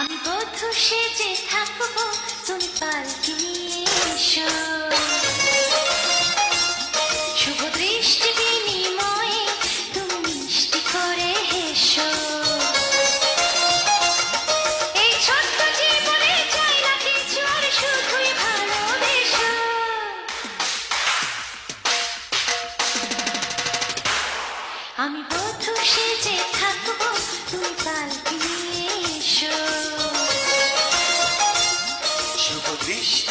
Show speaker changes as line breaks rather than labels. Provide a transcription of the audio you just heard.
আমি বধূ সেজে থাকবো, তুমি পালকি নিয়ে এসো। শুভ দৃষ্টি বিনিময়ে তুমি মিষ্টি করে হেসো। এই ছোট্ট জীবনে চাই না কিছু, আর শুধুই ভালোবেসো। আমি বধূ সেজে থাকবো, তুমি পালকি নিয়ে এসো।
শুভ দৃষ্টি